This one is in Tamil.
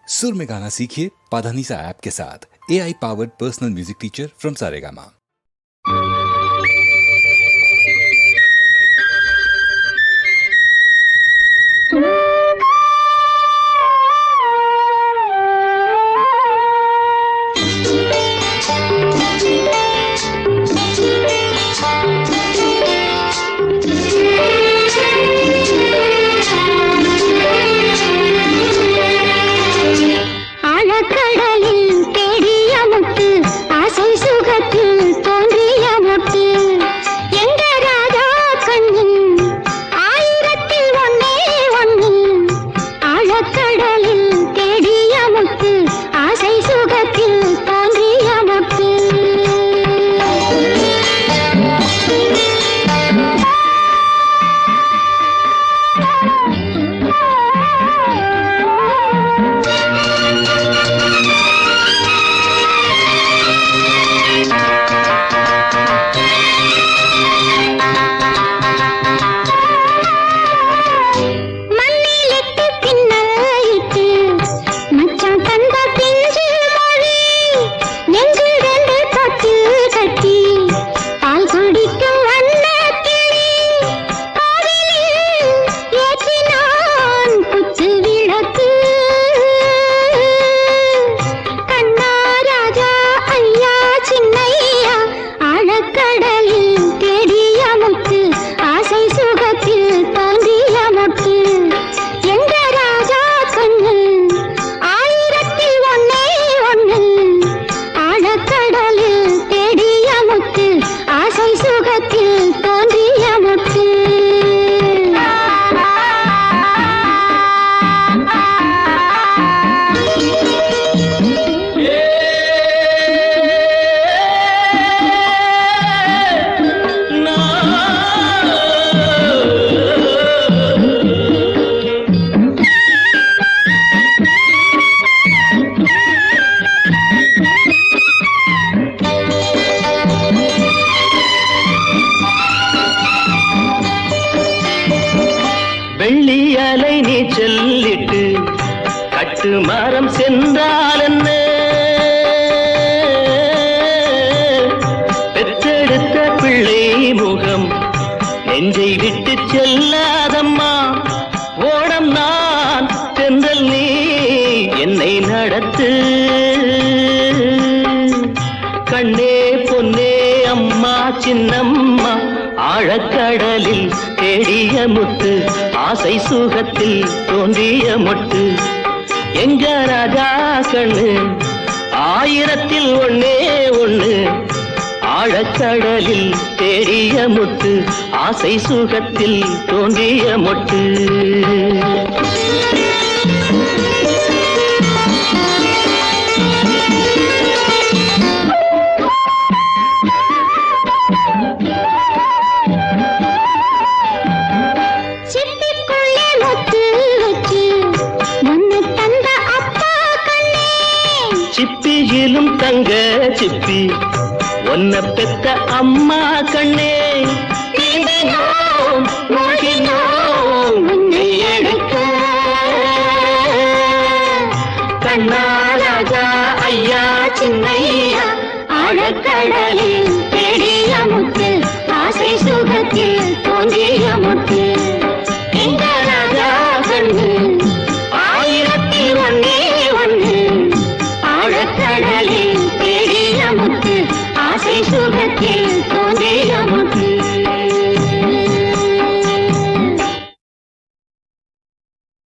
सुर में गाना सीखिए पाधानीसा ऐप के साथ। AI powered personal music teacher from Saregama. வெள்ளியலை நீ சொல்லிட்டு கட்டு மரம் சென்றால் என்ன, பெற்றெடுத்த பிள்ளை முகம் நெஞ்சை விட்டு செல்லாதம்மா. ஓடம் நான் தென்றல் நீ என்னை நடத்து. கண்ணே பொன்னே அம்மா சின்னம்மா, ஆழக்கடலில் தேடிய முத்து, ஆசை சுகத்தில் தோன்றிய மொட்டு. எங்க ராஜா கண்ணு ஆயிரத்தில் ஒன்னே ஒண்ணு, ஆழக்கடலில் தேடிய முத்து, ஆசை சுகத்தில் தோன்றிய மொட்டு. சிப்பியிலும் தங்க சிப்பி ஒன்ன பெத்த அம்மா கண்ணே. கண்ணா ராஜா ஐயா சின்னையா, ஆழக்கடலில் தேடிய முத்து, ஆசை சுகத்தில் தோன்றிய முத்து. எங்க ராஜா கண்ணு ஆயிரத்தில் ஒன்னே ஒண்ணு, ஆழக்கடலில் தேடிய முத்து, ஆசை சுகத்தில்